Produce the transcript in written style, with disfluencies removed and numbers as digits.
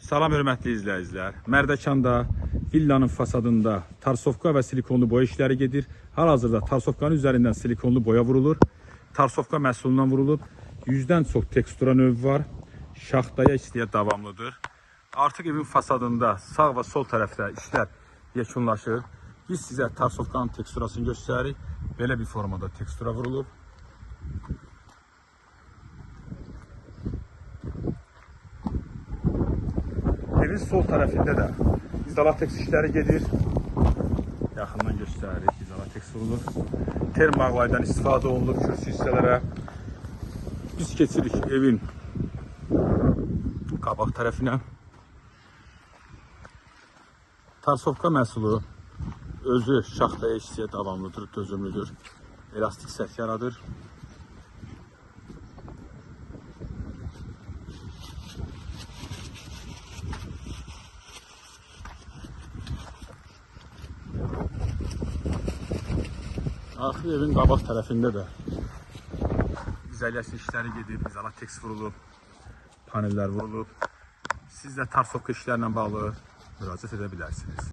Salam hörmətli izləyicilər. Mərdəkanda villanın fasadında tarsovka və silikonlu boya işləri gedir. Hal-hazırda tarsovkanın üzərindən silikonlu boya vurulur. Tarsovka məhsulundan vurulub. 100-dən çox tekstura növü var. Şaxtaya işləyə davamlıdır. Artıq evin fasadında sağ və sol tərəfdə işlər yekunlaşır. Biz sizə tarsovkanın teksturasını göstəririk. Belə bir formada tekstura vurulub. Evin sol tərəfində də izolateks işləri gedir. Yaxından göstəririk, izolateks vurulur. Termağlaydan istifadə olunur kürsü hissələrə. Biz keçirik evin qabaq tərəfinə. Tarsovka məhsulu özü şaxtaya işçiyə davamlıdır, dözümlüdür. Elastik səth yaradır. Axır evin qabaq tərəfində də izolyasiya işləri gedib, izolateks vurulub, panellər vurulub. Siz də tarsovka işlərlə bağlı müraciət edə bilərsiniz.